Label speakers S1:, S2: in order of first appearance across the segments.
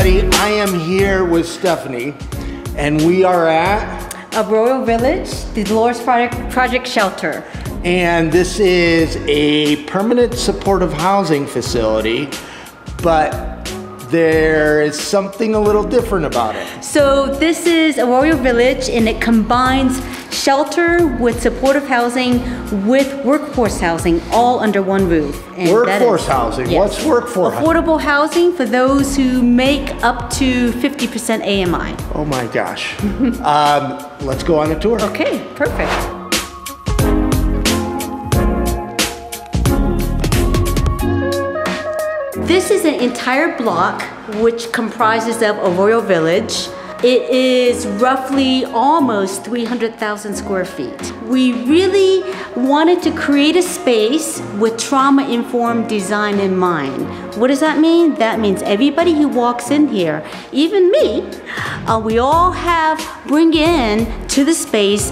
S1: everybody. I am here with Stephanie, and we are at
S2: Arroyo Village, the Delores Project shelter.
S1: And this is a permanent supportive housing facility, but there is something a little different about it.
S2: So this is Arroyo Village, and it combines shelter with supportive housing with workforce housing all under one roof. And
S1: workforce housing? Yes. What's workforce housing?
S2: Affordable housing for those who make up to 50% AMI.
S1: Oh my gosh. Let's go on a tour.
S2: Okay, perfect. This is an entire block which comprises of Arroyo Village. It is roughly almost 300,000 square feet. We really wanted to create a space with trauma-informed design in mind. What does that mean? That means everybody who walks in here, even me, we all bring in to the space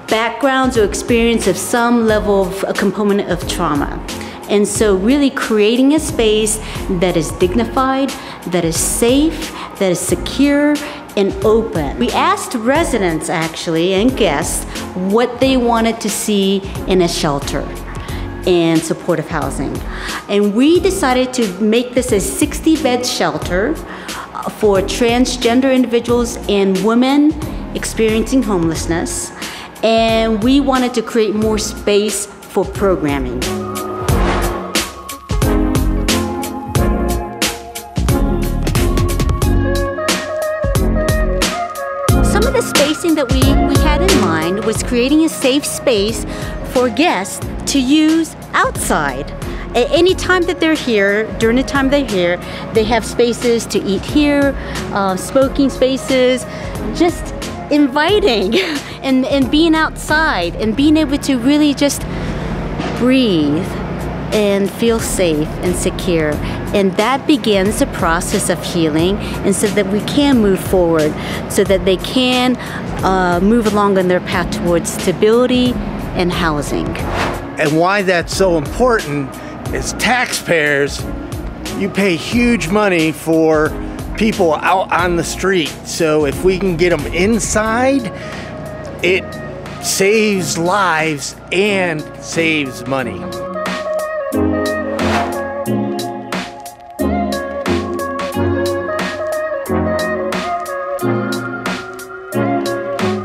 S2: backgrounds or experience of some level of a component of trauma. And so really creating a space that is dignified, that is safe, that is secure, and open. We asked residents actually and guests what they wanted to see in a shelter and supportive housing. And we decided to make this a 60-bed shelter for transgender individuals and women experiencing homelessness. And we wanted to create more space for programming. Some of the spacing that we had in mind was creating a safe space for guests to use outside. At any time that they're here, during the time they're here, they have spaces to eat here, smoking spaces, just inviting and being outside and being able to really just breathe and feel safe and secure. And that begins the process of healing, and so that we can move forward, so that they can move along on their path towards stability and housing.
S1: And why that's so important is taxpayers, you pay huge money for people out on the street. So if we can get them inside, it saves lives and saves money.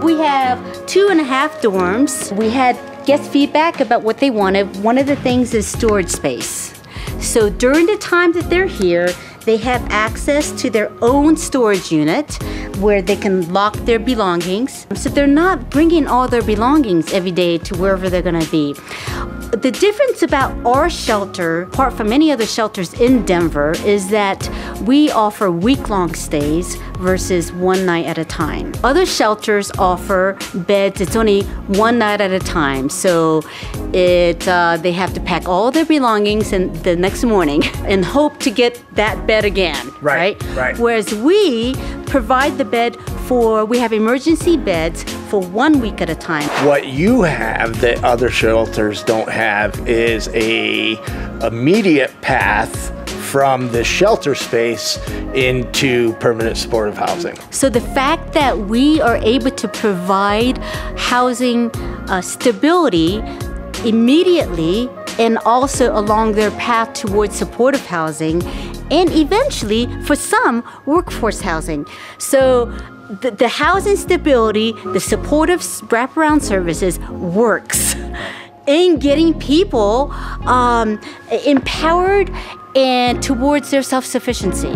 S2: We have 2.5 dorms. We had guest feedback about what they wanted. One of the things is storage space. So during the time that they're here, they have access to their own storage unit where they can lock their belongings. So they're not bringing all their belongings every day to wherever they're gonna be. The difference about our shelter, apart from many other shelters in Denver, is that we offer week-long stays versus one night at a time. Other shelters offer beds, it's only one night at a time. So they have to pack all their belongings in the next morning and hope to get that bed again, right? Whereas we provide the bed we have emergency beds for 1 week at a time.
S1: What you have that other shelters don't have is a immediate path from the shelter space into permanent supportive housing.
S2: So the fact that we are able to provide housing stability immediately and also along their path towards supportive housing, and eventually for some workforce housing. So the housing stability, the supportive wraparound services works in getting people empowered and towards their self-sufficiency.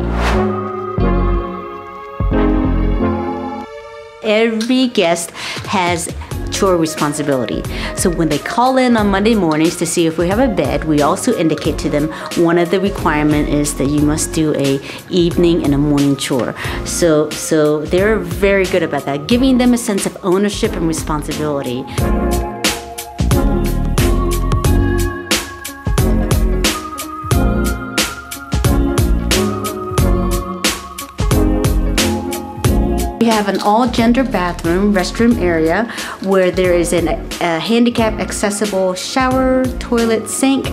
S2: Every guest has chore responsibility. So when they call in on Monday mornings to see if we have a bed, we also indicate to them one of the requirements is that you must do a evening and a morning chore. So they're very good about that, giving them a sense of ownership and responsibility. We have an all-gender bathroom, restroom area where there is a handicap accessible shower, toilet, sink,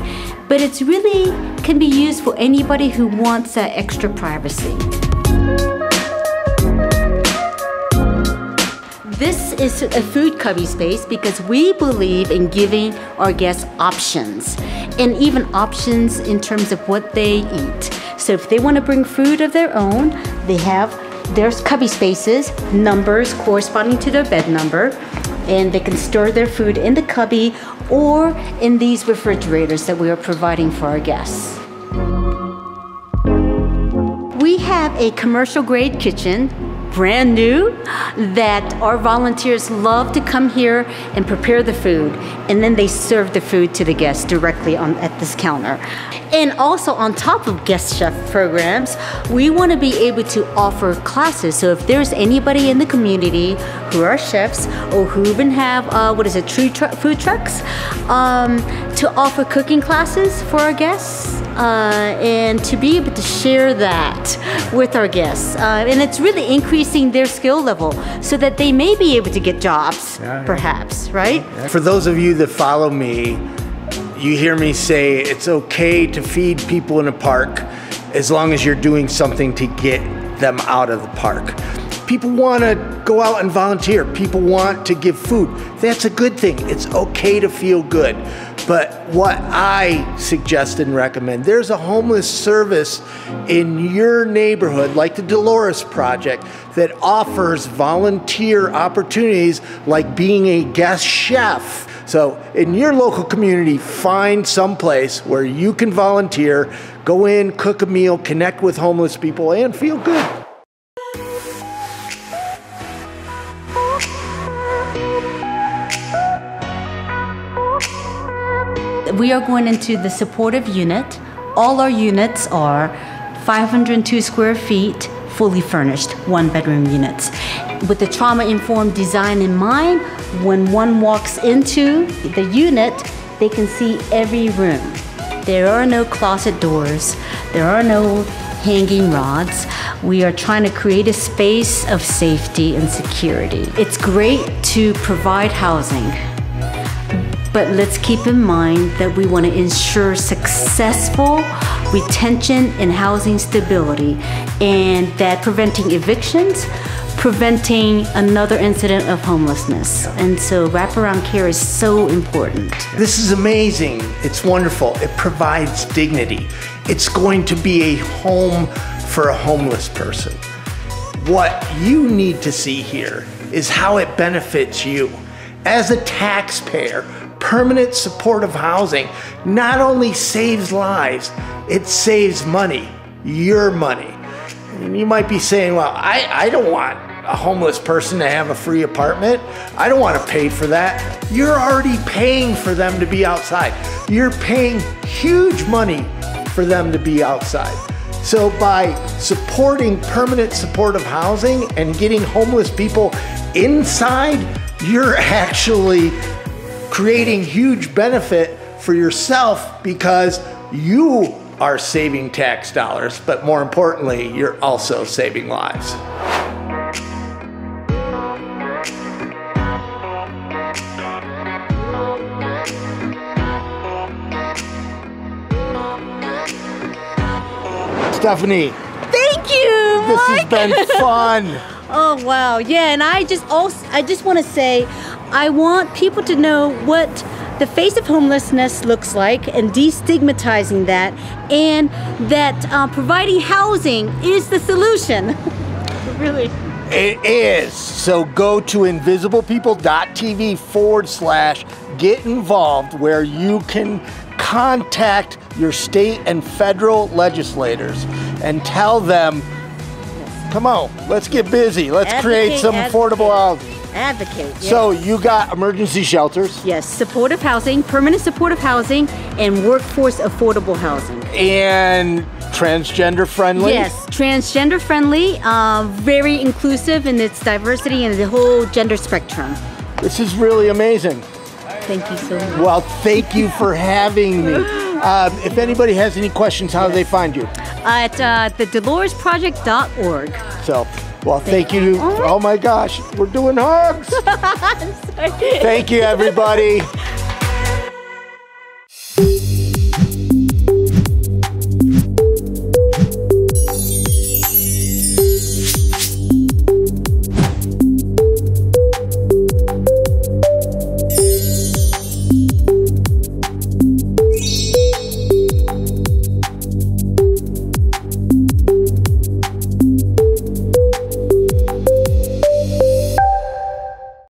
S2: but it's really can be used for anybody who wants that extra privacy. This is a food cubby space because we believe in giving our guests options, and even options in terms of what they eat. So if they want to bring food of their own, there's cubby spaces, numbers corresponding to their bed number, and they can store their food in the cubby or in these refrigerators that we are providing for our guests. We have a commercial grade kitchen, brand new, that our volunteers love to come here and prepare the food, and then they serve the food to the guests directly at this counter. And also on top of guest chef programs, we want to be able to offer classes. So if there's anybody in the community who are chefs or who even have, food trucks, to offer cooking classes for our guests, and to be able to share that with our guests. And it's really increasing their skill level so that they may be able to get jobs, perhaps, right?
S1: For those of you that follow me, you hear me say it's okay to feed people in a park as long as you're doing something to get them out of the park. People want to go out and volunteer. People want to give food. That's a good thing. It's okay to feel good. But what I suggest and recommend, there's a homeless service in your neighborhood, like the Delores Project, that offers volunteer opportunities like being a guest chef. So in your local community, find some place where you can volunteer, go in, cook a meal, connect with homeless people, and feel good.
S2: We are going into the supportive unit. All our units are 502 square feet, fully furnished, 1-bedroom units. With the trauma-informed design in mind, when one walks into the unit, they can see every room. There are no closet doors. There are no hanging rods. We are trying to create a space of safety and security. It's great to provide housing, but let's keep in mind that we want to ensure successful retention and housing stability, and that preventing evictions, preventing another incident of homelessness. And so wraparound care is so important.
S1: This is amazing. It's wonderful. It provides dignity. It's going to be a home for a homeless person. What you need to see here is how it benefits you. As a taxpayer, permanent supportive housing not only saves lives, it saves money, your money. And you might be saying, well, I don't want a homeless person to have a free apartment. I don't want to pay for that. You're already paying for them to be outside. You're paying huge money for them to be outside. So by supporting permanent supportive housing and getting homeless people inside, you're actually creating huge benefit for yourself because you are saving tax dollars, but more importantly, you're also saving lives. Stephanie.
S2: Thank you,
S1: This has
S2: Mike.
S1: been fun.
S2: Oh wow, yeah, and I just want to say, I want people to know what the face of homelessness looks like and destigmatizing that, and that providing housing is the solution. Really.
S1: It is. So go to invisiblepeople.tv/get involved, where you can contact your state and federal legislators and tell them, come on, let's get busy. Let's create some affordable housing.
S2: Advocate. Yes.
S1: So you got emergency shelters.
S2: Yes, supportive housing, permanent supportive housing, and workforce affordable housing.
S1: And transgender friendly.
S2: Yes, transgender friendly, very inclusive in its diversity and the whole gender spectrum.
S1: This is really amazing.
S2: Thank you so much.
S1: Well, thank you for having me. If anybody has any questions, how do they find you?
S2: At the DeloresProject.org.
S1: So, well, thank you. Oh my gosh, we're doing hugs.
S2: I'm sorry.
S1: Thank you, everybody.